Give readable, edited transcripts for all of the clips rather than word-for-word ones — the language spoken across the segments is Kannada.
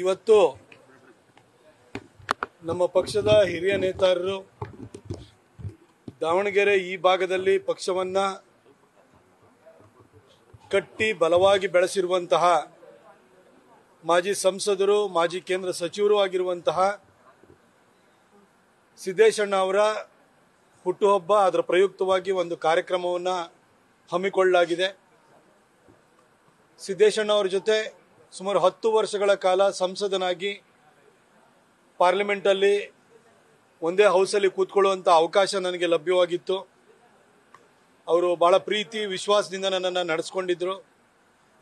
ಇವತ್ತು ನಮ್ಮ ಪಕ್ಷದ ಹಿರಿಯ ನೇತಾರರು ದಾವಣಗೆರೆ ಈ ಭಾಗದಲ್ಲಿ ಪಕ್ಷವನ್ನ ಕಟ್ಟಿ ಬಲವಾಗಿ ಬೆಳೆಸಿರುವಂತಹ ಮಾಜಿ ಸಂಸದರು, ಮಾಜಿ ಕೇಂದ್ರ ಸಚಿವರು ಆಗಿರುವಂತಹ ಸಿದ್ದೇಶಣ್ಣ ಅವರ ಹುಟ್ಟುಹಬ್ಬ, ಅದರ ಪ್ರಯುಕ್ತವಾಗಿ ಒಂದು ಕಾರ್ಯಕ್ರಮವನ್ನು ಹಮ್ಮಿಕೊಳ್ಳಲಾಗಿದೆ. ಸಿದ್ದೇಶಣ್ಣ ಅವರ ಜೊತೆ ಸುಮಾರು 10 ವರ್ಷಗಳ ಕಾಲ ಸಂಸದನಾಗಿ ಪಾರ್ಲಿಮೆಂಟಲ್ಲಿ ಒಂದೇ ಹೌಸಲ್ಲಿ ಕೂತ್ಕೊಳ್ಳುವಂಥ ಅವಕಾಶ ನನಗೆ ಲಭ್ಯವಾಗಿತ್ತು. ಅವರು ಬಹಳ ಪ್ರೀತಿ ವಿಶ್ವಾಸದಿಂದ ನನ್ನನ್ನು ನಡೆಸ್ಕೊಂಡಿದ್ರು.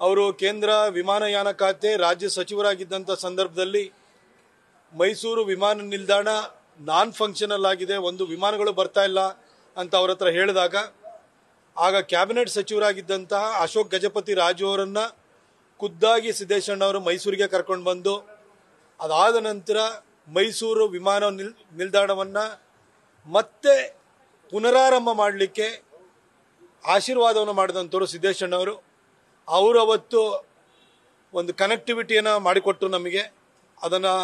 ಅವರು ಕೇಂದ್ರ ವಿಮಾನಯಾನ ಖಾತೆ ರಾಜ್ಯ ಸಚಿವರಾಗಿದ್ದಂಥ ಸಂದರ್ಭದಲ್ಲಿ ಮೈಸೂರು ವಿಮಾನ ನಿಲ್ದಾಣ ನಾನ್ ಫಂಕ್ಷನಲ್ ಆಗಿದೆ, ಒಂದು ವಿಮಾನಗಳು ಬರ್ತಾ ಇಲ್ಲ ಅಂತ ಅವ್ರ ಹತ್ರ ಹೇಳಿದಾಗ ಆಗ ಕ್ಯಾಬಿನೆಟ್ ಸಚಿವರಾಗಿದ್ದಂತಹ ಅಶೋಕ್ ಗಜಪತಿ ರಾಜು ಅವರನ್ನ ಖುದ್ದಾಗಿ ಸಿದ್ದೇಶಣ್ಣ ಅವರು ಮೈಸೂರಿಗೆ ಕರ್ಕೊಂಡು ಬಂದು ಅದಾದ ನಂತರ ಮೈಸೂರು ವಿಮಾನ ನಿಲ್ದಾಣವನ್ನು ಮತ್ತೆ ಪುನರಾರಂಭ ಮಾಡಲಿಕ್ಕೆ ಆಶೀರ್ವಾದವನ್ನು ಮಾಡಿದಂಥವ್ರು ಸಿದ್ದೇಶಣ್ಣ ಅವರು. ಅವರು ಅವತ್ತು ಒಂದು ಕನೆಕ್ಟಿವಿಟಿಯನ್ನು ಮಾಡಿಕೊಟ್ಟರು ನಮಗೆ. ಅದನ್ನು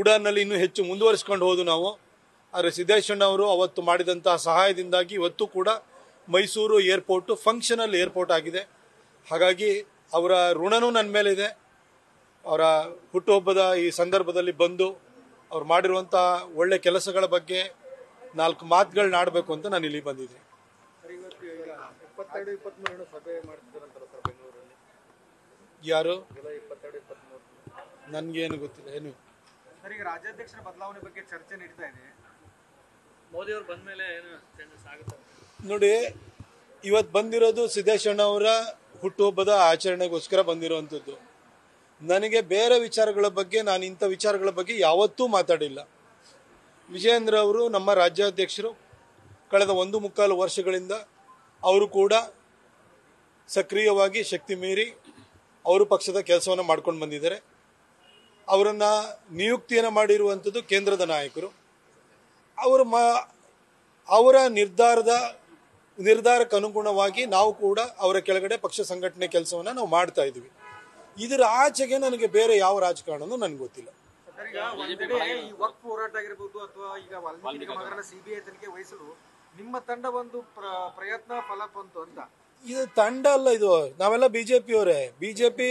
ಉಡಾನ್ನಲ್ಲಿ ಇನ್ನೂ ಹೆಚ್ಚು ಮುಂದುವರಿಸ್ಕೊಂಡು ಹೋದು ನಾವು. ಆದರೆ ಸಿದ್ದೇಶಣ್ಣ ಅವರು ಅವತ್ತು ಮಾಡಿದಂತಹ ಸಹಾಯದಿಂದಾಗಿ ಇವತ್ತು ಕೂಡ ಮೈಸೂರು ಏರ್ಪೋರ್ಟು ಫಂಕ್ಷನಲ್ ಏರ್ಪೋರ್ಟ್ ಆಗಿದೆ. ಹಾಗಾಗಿ ಅವರ ಋಣನೂ ನನ್ನ ಮೇಲಿದೆ. ಅವರ ಹುಟ್ಟುಹಬ್ಬದ ಈ ಸಂದರ್ಭದಲ್ಲಿ ಬಂದು ಅವ್ರು ಮಾಡಿರುವಂಥ ಒಳ್ಳೆ ಕೆಲಸಗಳ ಬಗ್ಗೆ 4 ಮಾತುಗಳನ್ನ ಆಡಬೇಕು ಅಂತ ನಾನು ಇಲ್ಲಿ ಬಂದಿದ್ದೆ. ಯಾರು? ನನ್ಗೇನು ಗೊತ್ತಿಲ್ಲ. ಏನು ಈಗ ರಾಜ್ಯಾಧ್ಯಕ್ಷರ ಬದಲಾವಣೆ ಬಗ್ಗೆ ಚರ್ಚೆ ನಡೀತಾ ಇದೆ. ಮೋದಿ ಅವರು ಬಂದ ಮೇಲೆ ನೋಡಿ, ಇವತ್ತು ಬಂದಿರೋದು ಸಿದ್ದೇಶಣ್ಣ ಅವರ ಹುಟ್ಟುಹಬ್ಬದ ಆಚರಣೆಗೋಸ್ಕರ ಬಂದಿರುವಂಥದ್ದು. ನನಗೆ ಬೇರೆ ವಿಚಾರಗಳ ಬಗ್ಗೆ, ನಾನು ಇಂಥ ವಿಚಾರಗಳ ಬಗ್ಗೆ ಯಾವತ್ತೂ ಮಾತಾಡಿಲ್ಲ. ವಿಜಯೇಂದ್ರ ಅವರು ನಮ್ಮ ರಾಜ್ಯಾಧ್ಯಕ್ಷರು. ಕಳೆದ 1.25 ವರ್ಷಗಳಿಂದ ಅವರು ಕೂಡ ಸಕ್ರಿಯವಾಗಿ ಶಕ್ತಿ ಮೀರಿ ಅವರು ಪಕ್ಷದ ಕೆಲಸವನ್ನು ಮಾಡ್ಕೊಂಡು ಬಂದಿದ್ದಾರೆ. ಅವರನ್ನು ನಿಯುಕ್ತಿಯನ್ನು ಮಾಡಿರುವಂಥದ್ದು ಕೇಂದ್ರದ ನಾಯಕರು. ಅವರ ನಿರ್ಧಾರಕ್ಕೆ ಅನುಗುಣವಾಗಿ ನಾವು ಕೂಡ ಅವರ ಕೆಳಗಡೆ ಪಕ್ಷ ಸಂಘಟನೆ ಕೆಲಸವನ್ನು ನಾವು ಮಾಡ್ತಾ ಇದ್ವಿ. ಇದರ ಆಚೆಗೆ ನನಗೆ ಬೇರೆ ಯಾವ ರಾಜಕಾರಣನೂ ನನಗೆ ಗೊತ್ತಿಲ್ಲ. ಹೋರಾಟ ಆಗಿರಬಹುದು ಅಥವಾ ಈಗ ವಾಲ್ಮೀಕಿ ಹಗರಣ ಸಿಬಿಐ ತನಿಖೆ ವಹಿಸಲು ನಿಮ್ಮ ತಂಡ ಒಂದು ಪ್ರಯತ್ನ ಫಲ ಬಂತು ಅಂತ. ಇದು ತಂಡ ಅಲ್ಲ, ಇದು ನಾವೆಲ್ಲ ಬಿಜೆಪಿಯವರೇ. ಬಿಜೆಪಿ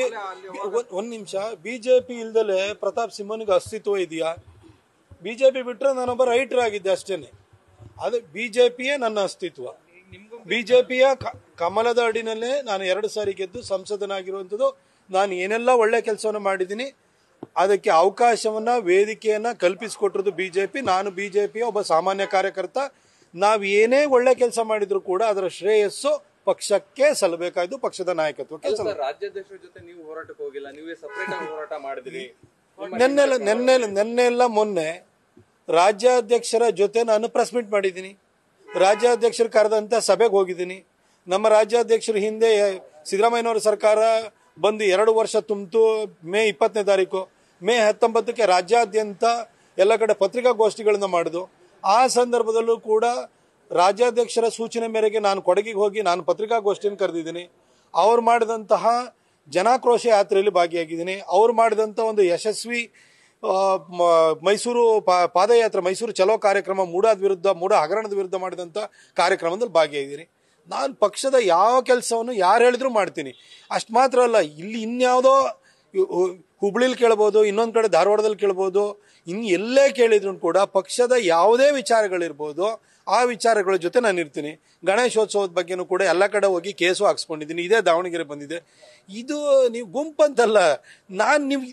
ಒಂದ್ ನಿಮಿಷ, ಬಿಜೆಪಿ ಇಲ್ದಲೆ ಪ್ರತಾಪ್ ಸಿಂಹನಿಗೆ ಅಸ್ತಿತ್ವ ಇದೆಯಾ? ಬಿಜೆಪಿ ಬಿಟ್ರೆ ನಾನೊಬ್ಬ ರೈಟರ್ ಆಗಿದ್ದೆ ಅಷ್ಟೇನೆ. ಅದು ಬಿಜೆಪಿಯೇ ನನ್ನ ಅಸ್ತಿತ್ವ. ಬಿಜೆಪಿಯ ಕಮಲದ ಅಡಿನಲ್ಲೇ ನಾನು 2 ಸಾರಿ ಗೆದ್ದು ಸಂಸದನಾಗಿರುವಂಥದ್ದು. ನಾನು ಏನೆಲ್ಲ ಒಳ್ಳೆ ಕೆಲಸವನ್ನು ಮಾಡಿದ್ದೀನಿ ಅದಕ್ಕೆ ಅವಕಾಶವನ್ನ, ವೇದಿಕೆಯನ್ನ ಕಲ್ಪಿಸಿಕೊಟ್ಟಿರೋದು ಬಿಜೆಪಿ. ನಾನು ಬಿಜೆಪಿಯ ಒಬ್ಬ ಸಾಮಾನ್ಯ ಕಾರ್ಯಕರ್ತ. ನಾವು ಏನೇ ಒಳ್ಳೆ ಕೆಲಸ ಮಾಡಿದ್ರು ಕೂಡ ಅದರ ಶ್ರೇಯಸ್ಸು ಪಕ್ಷಕ್ಕೆ ಸಲ್ಲಬೇಕಾಯ್ತು, ಪಕ್ಷದ ನಾಯಕತ್ವಕ್ಕೆ. ರಾಜ್ಯಾಧ್ಯಕ್ಷರ ಜೊತೆ ನೀವು ಹೋರಾಟಕ್ಕೆ ಹೋಗಿಲ್ಲ, ನೀವೇ ಸಪರೇಟ್ ಆಗಿ ಹೋರಾಟ ಮಾಡಿದ್ರಿ. ನೆನ್ನೆಲ್ಲ ಮೊನ್ನೆ ರಾಜ್ಯಾಧ್ಯಕ್ಷರ ಜೊತೆ ನಾನು ಪ್ರೆಸ್ ಮೀಟ್ ಮಾಡಿದ್ದೀನಿ. ರಾಜ್ಯಾಧ್ಯಕ್ಷರು ಕರೆದಂತ ಸಭೆಗೆ ಹೋಗಿದ್ದೀನಿ. ನಮ್ಮ ರಾಜ್ಯಾಧ್ಯಕ್ಷರು ಹಿಂದೆ ಸಿದ್ದರಾಮಯ್ಯನವರ ಸರ್ಕಾರ ಬಂದು 2 ವರ್ಷ ತುಂಬಿತು. ಮೇ 20ನೇ ತಾರೀಕು, ಮೇ 19ಕ್ಕೆ ರಾಜ್ಯಾದ್ಯಂತ ಎಲ್ಲ ಕಡೆ ಪತ್ರಿಕಾಗೋಷ್ಠಿಗಳನ್ನ ಮಾಡಿದ್ರು. ಆ ಸಂದರ್ಭದಲ್ಲೂ ಕೂಡ ರಾಜ್ಯಾಧ್ಯಕ್ಷರ ಸೂಚನೆ ಮೇರೆಗೆ ನಾನು ಕೊಡಗಿಗೆ ಹೋಗಿ ನಾನು ಪತ್ರಿಕಾಗೋಷ್ಠಿಯನ್ನು ಕರೆದಿದ್ದೀನಿ. ಅವ್ರು ಮಾಡಿದಂತಹ ಜನಾಕ್ರೋಶ ಯಾತ್ರೆಯಲ್ಲಿ ಭಾಗಿಯಾಗಿದ್ದೀನಿ. ಅವ್ರು ಮಾಡಿದಂಥ ಒಂದು ಯಶಸ್ವಿ ಮೈಸೂರು ಪಾದಯಾತ್ರೆ, ಮೈಸೂರು ಚಲೋ ಕಾರ್ಯಕ್ರಮ, ಮೂಡ ಹಗರಣದ ವಿರುದ್ಧ ಮಾಡಿದಂಥ ಕಾರ್ಯಕ್ರಮದಲ್ಲಿ ಭಾಗಿಯಾಗಿದ್ದೀನಿ. ನಾನು ಪಕ್ಷದ ಯಾವ ಕೆಲಸವನ್ನು ಯಾರು ಹೇಳಿದ್ರು ಮಾಡ್ತೀನಿ. ಅಷ್ಟು ಮಾತ್ರ ಅಲ್ಲ, ಇಲ್ಲಿ ಇನ್ಯಾವುದೋ ಹುಬ್ಳಿಲಿ ಕೇಳ್ಬೋದು, ಇನ್ನೊಂದು ಕಡೆ ಧಾರವಾಡದಲ್ಲಿ ಕೇಳ್ಬೋದು, ಎಲ್ಲೇ ಕೇಳಿದ್ರು ಕೂಡ ಪಕ್ಷದ ಯಾವುದೇ ವಿಚಾರಗಳಿರ್ಬೋದು ಆ ವಿಚಾರಗಳ ಜೊತೆ ನಾನು ಇರ್ತೀನಿ. ಗಣೇಶೋತ್ಸವದ ಬಗ್ಗೆನೂ ಕೂಡ ಎಲ್ಲ ಕಡೆ ಹೋಗಿ ಕೇಸು ಹಾಕ್ಸ್ಕೊಂಡಿದ್ದೀನಿ. ಇದೇ ದಾವಣಗೆರೆ ಬಂದಿದೆ. ಇದು ನೀವು ಗುಂಪಂತಲ್ಲ. ನೀವು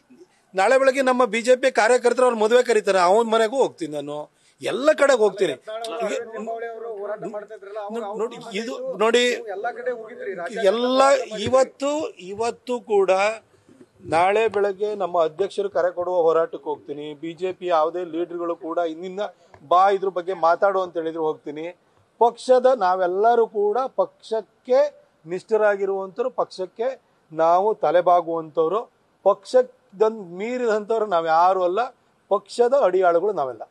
ನಾಳೆ ಬೆಳಗ್ಗೆ ನಮ್ಮ ಬಿಜೆಪಿ ಕಾರ್ಯಕರ್ತರು ಅವ್ರ ಮದುವೆ ಕರೀತಾರೆ, ಅವನ ಮನೆಗೂ ಹೋಗ್ತೀನಿ, ನಾನು ಎಲ್ಲ ಕಡೆಗೆ ಹೋಗ್ತೀನಿ. ನೋಡಿ ಎಲ್ಲ ಇವತ್ತು ಕೂಡ ನಾಳೆ ಬೆಳಗ್ಗೆ ನಮ್ಮ ಅಧ್ಯಕ್ಷರು ಕರೆ ಕೊಡುವ ಹೋರಾಟಕ್ಕೆ ಹೋಗ್ತೀನಿ. ಬಿಜೆಪಿ ಯಾವುದೇ ಲೀಡರ್ಗಳು ಕೂಡ ಇನ್ನಿಂದ ಇದ್ರ ಬಗ್ಗೆ ಮಾತಾಡು ಅಂತ ಹೇಳಿದ್ರು ಹೋಗ್ತೀನಿ. ಪಕ್ಷದ ನಾವೆಲ್ಲರೂ ಕೂಡ ಪಕ್ಷಕ್ಕೆ ನಿಷ್ಠರಾಗಿರುವಂಥವ್ರು, ಪಕ್ಷಕ್ಕೆ ನಾವು ತಲೆಬಾಗುವಂಥವ್ರು, ಪಕ್ಷದ ಮೀರಿದಂಥವ್ರು ನಾವು ಯಾರು ಅಲ್ಲ. ಪಕ್ಷದ ಅಡಿಯಾಳುಗಳು ನಾವೆಲ್ಲ.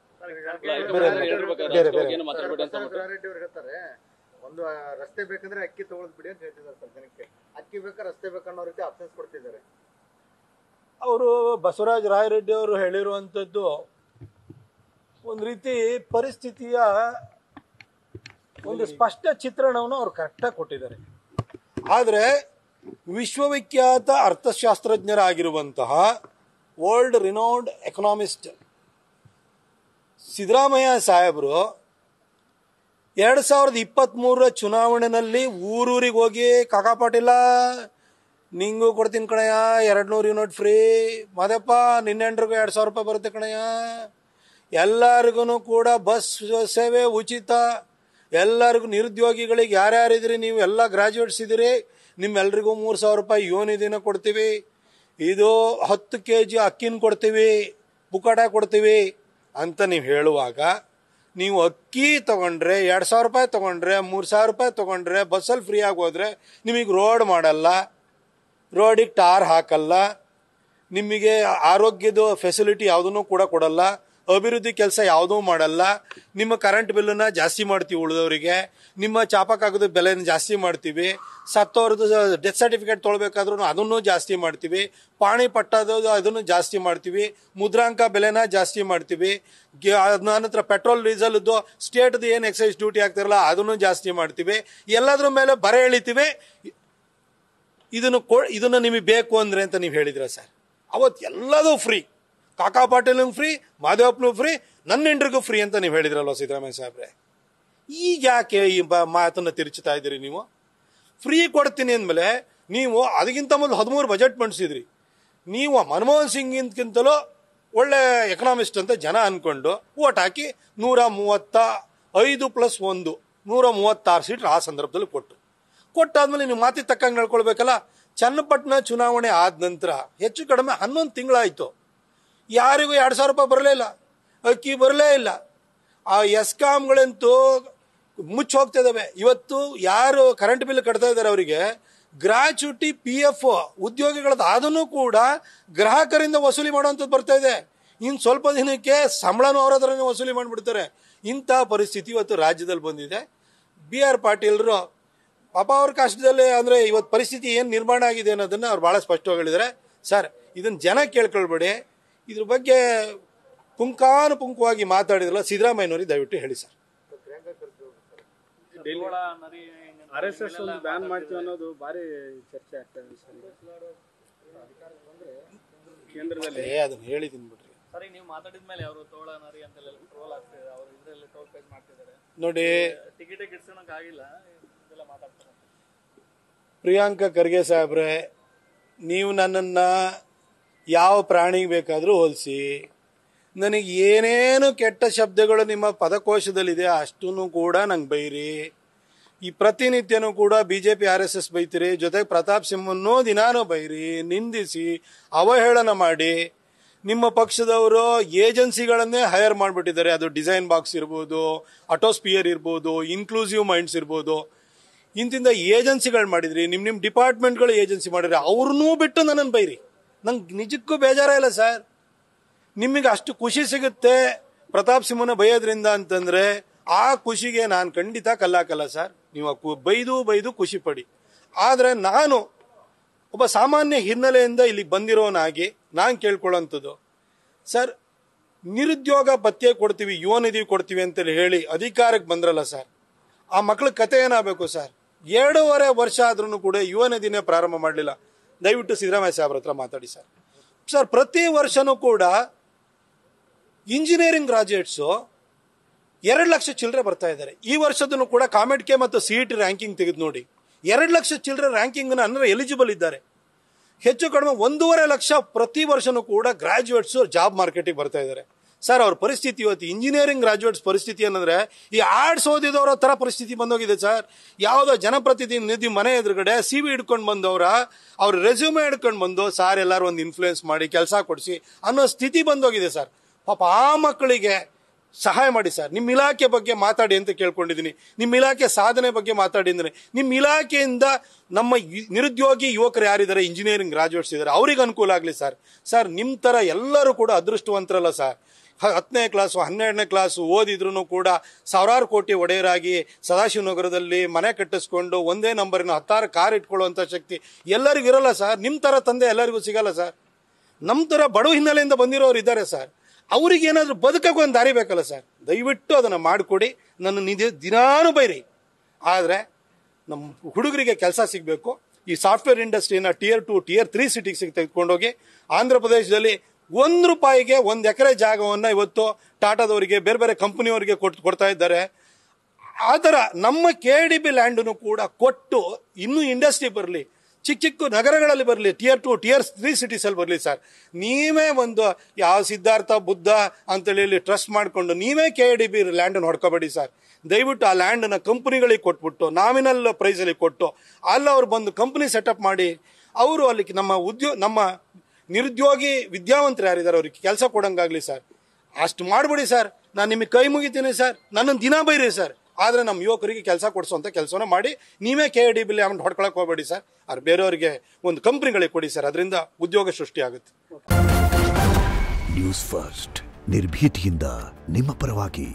ಒಂದು ರಸ್ತೆ ಬೇಕಂದ್ರೆ ಅಕ್ಕಿ ತಗೊಳದ್ ಬಿಡಿ ಅಂತ ಹೇಳ್ತಿದ್ದಾರೆ ಜನಕ್ಕೆ. ಅಕ್ಕಿ ಬೇಕಾ ರಸ್ತೆ ಬೇಕನ್ನೋ ರೀತಿ ಆಪ್ಷನ್ಸ್ ಕೊಡ್ತಿದ್ದಾರೆ. ಅವರು ಬಸವರಾಜ ರಾಯರೆಡ್ಡಿ ಅವರು ಹೇಳಿರುವಂಥದ್ದು ಒಂದು ರೀತಿ ಪರಿಸ್ಥಿತಿಯ ಒಂದು ಸ್ಪಷ್ಟ ಚಿತ್ರಣವನ್ನು ಅವ್ರು ಕರೆಕ್ಟಾಗಿ ಕೊಟ್ಟಿದ್ದಾರೆ. ಆದರೆ ವಿಶ್ವವಿಖ್ಯಾತ ಅರ್ಥಶಾಸ್ತ್ರಜ್ಞರಾಗಿರುವಂತಹ ವರ್ಲ್ಡ್ ರಿನೌಂಡ್ ಎಕನಾಮಿಸ್ಟ್ ಸಿದ್ದರಾಮಯ್ಯ ಸಾಹೇಬರು 2023 ಚುನಾವಣೆಯಲ್ಲಿ ಊರೂರಿಗೆ ಹೋಗಿ ಕಾಕಾ ಪಾಟೀಲ ನಿಂಗೂ ಕೊಡ್ತೀನಿ ಕಣಯ್ಯ 200 ಯೂನಿಟ್ ಫ್ರೀ, ಮದಪ್ಪ ನಿನ್ನೆಂಡ್ರಿಗೂ 2,000 ರೂಪಾಯಿ ಬರುತ್ತೆ ಕಣಯ್ಯ, ಎಲ್ಲರಿಗೂ ಕೂಡ ಬಸ್ ಸೇವೆ ಉಚಿತ, ಎಲ್ಲರಿಗೂ ನಿರುದ್ಯೋಗಿಗಳಿಗೆ ಯಾರ್ಯಾರಿದ್ರಿ ನೀವು ಎಲ್ಲ ಗ್ರಾಜ್ಯುಯೇಟ್ಸ್ ಇದ್ದೀರಿ, ನಿಮ್ಮೆಲ್ರಿಗೂ 3,000 ರೂಪಾಯಿ ಯೋನಿದಿನ ಕೊಡ್ತೀವಿ, ಇದು 10 kg ಅಕ್ಕಿನ ಕೊಡ್ತೀವಿ, ಪುಕ್ಕಟ ಕೊಡ್ತೀವಿ ಅಂತ ನೀವು ಹೇಳುವಾಗ ನೀವು ಅಕ್ಕಿ ತಗೊಂಡ್ರೆ 2,000 ರೂಪಾಯಿ ತಗೊಂಡ್ರೆ 3,000 ರೂಪಾಯಿ ತಗೊಂಡ್ರೆ ಬಸ್ಸಲ್ಲಿ ಫ್ರೀ ಆಗಿ ಹೋದ್ರೆ ನಿಮಗೆ ರೋಡ್ ಮಾಡಲ್ಲ, ರೋಡಿಗೆ ಟಾರ್ ಹಾಕಲ್ಲ, ನಿಮಗೆ ಆರೋಗ್ಯದ ಫೆಸಿಲಿಟಿ ಯಾವುದನ್ನು ಕೂಡ ಕೊಡಲ್ಲ, ಅಭಿವೃದ್ಧಿ ಕೆಲಸ ಯಾವುದೂ ಮಾಡಲ್ಲ, ನಿಮ್ಮ ಕರೆಂಟ್ ಬಿಲ್ಲನ್ನು ಜಾಸ್ತಿ ಮಾಡ್ತೀವಿ ಉಳಿದವರಿಗೆ, ನಿಮ್ಮ ಚಾಪಕ್ಕಾಗೋದು ಬೆಲೆನ ಜಾಸ್ತಿ ಮಾಡ್ತೀವಿ, ಸತ್ತವ್ರದ್ದು ಡೆತ್ ಸರ್ಟಿಫಿಕೇಟ್ ತೊಗೊಳ್ಬೇಕಾದ್ರೂ ಅದನ್ನು ಜಾಸ್ತಿ ಮಾಡ್ತೀವಿ, ಪಾಣಿ ಪಟ್ಟದ ಅದನ್ನು ಜಾಸ್ತಿ ಮಾಡ್ತೀವಿ, ಮುದ್ರಾಂಕ ಬೆಲೆನ ಜಾಸ್ತಿ ಮಾಡ್ತೀವಿ, ನಂತರ ಪೆಟ್ರೋಲ್ ಡೀಸೆಲ್ದು ಸ್ಟೇಟ್ದು ಏನು ಎಕ್ಸೈಸ್ ಡ್ಯೂಟಿ ಆಗ್ತಿರಲ್ಲ ಅದನ್ನು ಜಾಸ್ತಿ ಮಾಡ್ತೀವಿ, ಎಲ್ಲದ್ರ ಮೇಲೆ ಬರೆ ಎಳಿತೀವಿ. ಇದನ್ನು ನಿಮಗೆ ಬೇಕು ಅಂದರೆ ಅಂತ ನೀವು ಹೇಳಿದ್ರ ಸರ್. ಅವತ್ತು ಎಲ್ಲದೂ ಫ್ರೀ, ಕಾಕಾ ಪಾಟೀಲ್ಗೂ ಫ್ರೀ, ಮಾದೇವಪ್ಪನೂ ಫ್ರೀ, ನನ್ನ ಹೆಂಡ್ರಿಗೂ ಫ್ರೀ ಅಂತ ನೀವು ಹೇಳಿದ್ರಲ್ವ ಸಿದ್ದರಾಮಯ್ಯ ಸಾಹೇಬ್ರೆ. ಈಗ ಯಾಕೆ ಈ ಮಾತನ್ನು ತಿರುಚುತ್ತಾ ಇದ್ದೀರಿ ನೀವು? ಫ್ರೀ ಕೊಡ್ತೀನಿ ಅಂದಮೇಲೆ ನೀವು ಅದಕ್ಕಿಂತ ಮೊದಲು 13 ಬಜೆಟ್ ಮಂಡಿಸಿದ್ರಿ. ನೀವು ಮನಮೋಹನ್ ಸಿಂಗ್ಗಿಂತಲೂ ಒಳ್ಳೆ ಎಕನಾಮಿಸ್ಟ್ ಅಂತ ಜನ ಅಂದ್ಕೊಂಡು ಓಟ್ ಹಾಕಿ 135 + 1 136 ಸೀಟ್ ಆ ಸಂದರ್ಭದಲ್ಲಿ ಕೊಟ್ಟಾದ್ಮೇಲೆ ನೀವು ಮಾತಿ ತಕ್ಕಂಗೆ ನಡ್ಕೊಳ್ಬೇಕಲ್ಲ. ಚನ್ನಪಟ್ಟಣ ಚುನಾವಣೆ ಆದ ನಂತರ ಹೆಚ್ಚು ಕಡಿಮೆ 11 ತಿಂಗಳಾಯಿತು, ಯಾರಿಗೂ 2,000 ರೂಪಾಯಿ ಬರಲೇ ಇಲ್ಲ, ಅಕ್ಕಿ ಬರಲೇ ಇಲ್ಲ. ಆ ಎಸ್ಕಾಮ್ಗಳಂತೂ ಮುಚ್ಚಿ ಹೋಗ್ತಾ ಇದ್ದಾವೆ. ಇವತ್ತು ಯಾರು ಕರೆಂಟ್ ಬಿಲ್ ಕಟ್ತಾ ಇದ್ದಾರೆ ಅವರಿಗೆ ಗ್ರಾಚ್ಯುಟಿ PF ಉದ್ಯೋಗಿಗಳದ್ದು ಅದನ್ನು ಕೂಡ ಗ್ರಾಹಕರಿಂದ ವಸೂಲಿ ಮಾಡುವಂಥದ್ದು ಬರ್ತಾ ಇದೆ. ಇನ್ನು ಸ್ವಲ್ಪ ದಿನಕ್ಕೆ ಸಂಬಳನೂ ಅವರ ಹತ್ರನೇ ವಸೂಲಿ ಮಾಡಿಬಿಡ್ತಾರೆ. ಇಂಥ ಪರಿಸ್ಥಿತಿ ಇವತ್ತು ರಾಜ್ಯದಲ್ಲಿ ಬಂದಿದೆ. BR ಪಾಟೀಲ್ರು ಪಾಪ ಅವ್ರ ಕಷ್ಟದಲ್ಲಿ ಅಂದರೆ ಇವತ್ತು ಪರಿಸ್ಥಿತಿ ಏನು ನಿರ್ಮಾಣ ಆಗಿದೆ ಅನ್ನೋದನ್ನು ಅವ್ರು ಭಾಳ ಸ್ಪಷ್ಟವಾಗಿ ಹೇಳಿದ್ದಾರೆ. ಸರ್, ಇದನ್ನು ಜನ ಕೇಳ್ಕೊಳ್ಬೇಡಿ, ಇದ್ರ ಬಗ್ಗೆ ಪುಂಖಾನುಪುಂಖವಾಗಿ ಮಾತಾಡಿದ್ರಲ್ಲ ಸಿದ್ದರಾಮಯ್ಯನವರಿಗೆ ದಯವಿಟ್ಟು ಹೇಳಿ ಸರ್. RSS ಒಂದು ಬ್ಯಾನ್ ಮಾಡ್ತೀವಿ ಅನ್ನೋದು ಭಾರಿ ಚರ್ಚೆ ಆಗ್ತಾ ಇದೆ ಸರ್ ಕೇಂದ್ರದಲ್ಲಿ. ಅದನ್ನ ಹೇಳಿದ್ದೀನಿ ಬಿಡ್ರಿ ಸರಿ. ನೀವು ಮಾತಾಡಿದ ಮೇಲೆ ಅವರು ತೋಳ ನರಿ ಅಂತೆಲ್ಲ ಟ್ರೋಲ್ ಆಗ್ತಿದೆ, ಅವರು ಇದರಲ್ಲಿ ಟೋಲ್ ಪೇಜ್ ಮಾಡ್ತಿದ್ದಾರೆ ನೋಡಿ. ಟಿಕೆಟ್ ಗಿಡ್ಸೋಣಕ್ ಆಗಿಲ್ಲ, ಇದೆಲ್ಲ ಮಾತಾಡ್ತಾರೆ. ಪ್ರಿಯಾಂಕಾ ಖರ್ಗೆ ಸಾಹೇಬ್ರೆ, ನೀವು ನನ್ನನ್ನು ಯಾವ ಪ್ರಾಣಿಗೆ ಬೇಕಾದರೂ ಹೋಲಿಸಿ, ನನಗೆ ಏನೇನು ಕೆಟ್ಟ ಶಬ್ದಗಳು ನಿಮ್ಮ ಪದಕೋಶದಲ್ಲಿದೆ ಅಷ್ಟನ್ನು ಕೂಡ ನಂಗೆ ಬೈರಿ. ಈ ಪ್ರತಿನಿತ್ಯನೂ ಕೂಡ BJP RSS ಬೈತೀರಿ, ಜೊತೆಗೆ ಪ್ರತಾಪ್ ಸಿಂಹನ್ನೂ ದಿನಾನೂ ಬೈರಿ, ನಿಂದಿಸಿ, ಅವಹೇಳನ ಮಾಡಿ. ನಿಮ್ಮ ಪಕ್ಷದವರು ಏಜೆನ್ಸಿಗಳನ್ನೇ ಹೈರ್ ಮಾಡಿಬಿಟ್ಟಿದ್ದಾರೆ. ಅದು ಡಿಸೈನ್ ಬಾಕ್ಸ್ ಇರ್ಬೋದು, ಅಟೋಸ್ಪಿಯರ್ ಇರ್ಬೋದು, ಇನ್ಕ್ಲೂಸಿವ್ ಮೈಂಡ್ಸ್ ಇರ್ಬೋದು, ಇಂತಿಂದ ಏಜೆನ್ಸಿಗಳು ಮಾಡಿದ್ರಿ. ನಿಮ್ಮ ಡಿಪಾರ್ಟ್ಮೆಂಟ್ಗಳು ಏಜೆನ್ಸಿ ಮಾಡಿದ್ರಿ, ಅವ್ರನ್ನೂ ಬಿಟ್ಟು ನನ್ನನ್ನು ಬೈರಿ. ನಂಗೆ ನಿಜಕ್ಕೂ ಬೇಜಾರ ಇಲ್ಲ ಸರ್. ನಿಮಗೆ ಅಷ್ಟು ಖುಷಿ ಸಿಗುತ್ತೆ ಪ್ರತಾಪ್ ಸಿಂಹನ ಬೈಯೋದ್ರಿಂದ ಅಂತಂದರೆ ಆ ಖುಷಿಗೆ ನಾನು ಖಂಡಿತ ಕಲ್ಲಾಕಲ್ಲ ಸರ್. ನೀವು ಬೈದು ಖುಷಿ ಪಡಿ. ಆದರೆ ನಾನು ಒಬ್ಬ ಸಾಮಾನ್ಯ ಹಿನ್ನೆಲೆಯಿಂದ ಇಲ್ಲಿ ಬಂದಿರೋನಾಗಿ ನಾನು ಕೇಳ್ಕೊಳ್ಳೋಂಥದ್ದು ಸರ್, ನಿರುದ್ಯೋಗ ಭತ್ಯೆ ಕೊಡ್ತೀವಿ, ಯುವ ನಿಧಿ ಕೊಡ್ತೀವಿ ಅಂತೇಳಿ ಹೇಳಿ ಅಧಿಕಾರಕ್ಕೆ ಬಂದ್ರಲ್ಲ ಸರ್, ಆ ಮಕ್ಳ ಕತೆ ಏನಾಗಬೇಕು ಸರ್? 2.5 ವರ್ಷ ಆದ್ರೂ ಕೂಡ ಯುವ ನಿಧಿನೇ ಪ್ರಾರಂಭ ಮಾಡಲಿಲ್ಲ. ದಯವಿಟ್ಟು ಸಿದ್ದರಾಮಯ್ಯ ಸಾಹೇಬ್ರ ಹತ್ರ ಮಾತಾಡಿ ಸರ್. ಸರ್, ಪ್ರತಿ ವರ್ಷನೂ ಕೂಡ ಇಂಜಿನಿಯರಿಂಗ್ ಗ್ರಾಜ್ಯುಯೇಟ್ಸು 2 ಲಕ್ಷ ಚಿಲ್ಲರೆ ಬರ್ತಾ ಇದ್ದಾರೆ. ಈ ವರ್ಷದೂ ಕೂಡ ಕಾಮೆಡ್ಕೆ ಮತ್ತು CET ರ್ಯಾಂಕಿಂಗ್ ತೆಗೆದು ನೋಡಿ, 2 ಲಕ್ಷ ಚಿಲ್ಲರೆ ರ್ಯಾಂಕಿಂಗ್ ಅಂದರೆ ಎಲಿಜಿಬಲ್ ಇದ್ದಾರೆ. ಹೆಚ್ಚು ಕಡಿಮೆ 1.5 ಲಕ್ಷ ಪ್ರತಿ ವರ್ಷನೂ ಕೂಡ ಗ್ರಾಜ್ಯುಯೇಟ್ಸು ಜಾಬ್ ಮಾರ್ಕೆಟಿಗೆ ಬರ್ತಾ ಇದ್ದಾರೆ. ಸರ್, ಅವ್ರ ಪರಿಸ್ಥಿತಿ ಇವತ್ತು ಇಂಜಿನಿಯರಿಂಗ್ ಗ್ರಾಜ್ಯುಯೇಟ್ಸ್ ಪರಿಸ್ಥಿತಿ ಏನಂದ್ರೆ ಈ ಆರ್ಟ್ಸ್ ಓದಿದವರ ಥರ ಪರಿಸ್ಥಿತಿ ಬಂದೋಗಿದೆ ಸರ್. ಯಾವುದೋ ಜನಪ್ರತಿನಿಧಿ ಮನೆ ಎದುರುಗಡೆ CV ಹಿಡ್ಕೊಂಡು ಬಂದವರ ಅವ್ರ ರೆಸ್ಯೂಮೆ ಹಿಡ್ಕೊಂಡು ಬಂದು ಸಾರ್ ಎಲ್ಲರೂ ಒಂದು ಇನ್ಫ್ಲೂಯೆನ್ಸ್ ಮಾಡಿ ಕೆಲಸ ಕೊಡಿಸಿ ಅನ್ನೋ ಸ್ಥಿತಿ ಬಂದೋಗಿದೆ ಸರ್. ಪಾಪ ಆ ಮಕ್ಕಳಿಗೆ ಸಹಾಯ ಮಾಡಿ ಸರ್. ನಿಮ್ಮ ಇಲಾಖೆ ಬಗ್ಗೆ ಮಾತಾಡಿ ಅಂತ ಕೇಳ್ಕೊಂಡಿದ್ದೀನಿ, ನಿಮ್ಮ ಇಲಾಖೆ ಸಾಧನೆ ಬಗ್ಗೆ ಮಾತಾಡಿದ್ರೆ, ನಿಮ್ಮ ಇಲಾಖೆಯಿಂದ ನಮ್ಮ ನಿರುದ್ಯೋಗಿ ಯುವಕರು ಯಾರಿದ್ದಾರೆ, ಇಂಜಿನಿಯರಿಂಗ್ ಗ್ರಾಜ್ಯುಯೇಟ್ಸ್ ಇದ್ದಾರೆ, ಅವ್ರಿಗೆ ಅನುಕೂಲ ಆಗಲಿ ಸರ್. ಸರ್, ನಿಮ್ಮ ಥರ ಎಲ್ಲರೂ ಕೂಡ ಅದೃಷ್ಟವಂತರಲ್ಲ ಸರ್. 10ನೇ ಕ್ಲಾಸು 12ನೇ ಕ್ಲಾಸು ಓದಿದ್ರು ಕೂಡ ಸಾವಿರಾರು ಕೋಟಿ ಒಡೆಯರಾಗಿ ಸದಾಶಿವನಗರದಲ್ಲಿ ಮನೆ ಕಟ್ಟಿಸ್ಕೊಂಡು ಒಂದೇ ನಂಬರಿನ 16 ಕಾರ್ ಇಟ್ಕೊಳ್ಳುವಂಥ ಶಕ್ತಿ ಎಲ್ಲರಿಗೂ ಇರಲ್ಲ ಸರ್. ನಿಮ್ಮ ಥರ ತಂದೆ ಎಲ್ಲರಿಗೂ ಸಿಗಲ್ಲ ಸರ್. ನಮ್ಮ ಥರ ಬಡವ ಹಿನ್ನೆಲೆಯಿಂದ ಬಂದಿರೋರು ಇದ್ದಾರೆ ಸರ್, ಅವ್ರಿಗೆ ಏನಾದರೂ ಬದುಕಕ್ಕೆ ಒಂದು ದಾರಿ ಬೇಕಲ್ಲ ಸರ್, ದಯವಿಟ್ಟು ಅದನ್ನು ಮಾಡಿಕೊಡಿ. ನನ್ನ ದಿನಾನು ಬೈರಿ, ಆದರೆ ನಮ್ಮ ಹುಡುಗರಿಗೆ ಕೆಲಸ ಸಿಗಬೇಕು. ಈ ಸಾಫ್ಟ್ವೇರ್ ಇಂಡಸ್ಟ್ರಿನ Tier 2 Tier 3 ಸಿಟಿಗೆ ತೆಗೆದುಕೊಂಡೋಗಿ ಆಂಧ್ರ ಪ್ರದೇಶದಲ್ಲಿ ₹1 1 ಎಕರೆ ಜಾಗವನ್ನು ಇವತ್ತು ಟಾಟಾದವರಿಗೆ ಬೇರೆ ಬೇರೆ ಕಂಪನಿಯವರಿಗೆ ಕೊಡ್ತಾ ಇದ್ದಾರೆ. ಆ ಥರ ನಮ್ಮ KDB ಲ್ಯಾಂಡನ್ನು ಕೂಡ ಕೊಟ್ಟು ಇನ್ನೂ ಇಂಡಸ್ಟ್ರಿ ಬರಲಿ, ಚಿಕ್ಕ ಚಿಕ್ಕ ನಗರಗಳಲ್ಲಿ ಬರಲಿ, Tier 2 Tier 3 ಸಿಟೀಸಲ್ಲಿ ಬರಲಿ ಸರ್. ನೀವೇ ಒಂದು ಯಾವ ಸಿದ್ಧಾರ್ಥ ಬುದ್ಧ ಅಂತೇಳಿ ಟ್ರಸ್ಟ್ ಮಾಡಿಕೊಂಡು ನೀವೇ KDB ಲ್ಯಾಂಡನ್ನು ಹೊಡ್ಕೋಬೇಡಿ ಸರ್. ದಯವಿಟ್ಟು ಆ ಲ್ಯಾಂಡನ್ನು ಕಂಪ್ನಿಗಳಿಗೆ ಕೊಟ್ಬಿಟ್ಟು ನಾಮಿನಲ್ ಪ್ರೈಸಲ್ಲಿ ಕೊಟ್ಟು ಅಲ್ಲಿ ಅವ್ರು ಬಂದು ಕಂಪ್ನಿ ಸೆಟಪ್ ಮಾಡಿ ಅವರು ಅಲ್ಲಿ ನಮ್ಮ ನಿರುದ್ಯೋಗಿ ವಿದ್ಯಾವಂತರು ಯಾರಿದ್ದಾರೆ ಅವ್ರಿಗೆ ಕೆಲಸ ಕೊಡೋಂಗಾಗಲಿ ಸರ್. ಅಷ್ಟು ಮಾಡಿಬಿಡಿ ಸರ್. ನಾನು ನಿಮಗೆ ಕೈ ಮುಗಿತೀನಿ ಸರ್, ನನ್ನನ್ನು ದಿನ ಬೈರಿ ಸರ್, ಆದರೆ ನಮ್ಮ ಯುವಕರಿಗೆ ಕೆಲಸ ಕೊಡಿಸೋಂಥ ಕೆಲಸನ ಮಾಡಿ. ನೀವೇ KDB ಲ್ಯಾಂಡ್ ಹೊಡ್ಕೊಳಕ್ಕೆ ಹೋಗಬೇಡಿ ಸರ್, ಅವ್ರು ಬೇರೆಯವರಿಗೆ ಒಂದು ಕಂಪ್ನಿಗಳಿಗೆ ಕೊಡಿ ಸರ್, ಅದರಿಂದ ಉದ್ಯೋಗ ಸೃಷ್ಟಿ ಆಗುತ್ತೆ. ನ್ಯೂಸ್ ಫಸ್ಟ್ ನಿರ್ಭೀತಿಯಿಂದ ನಿಮ್ಮ ಪರವಾಗಿ.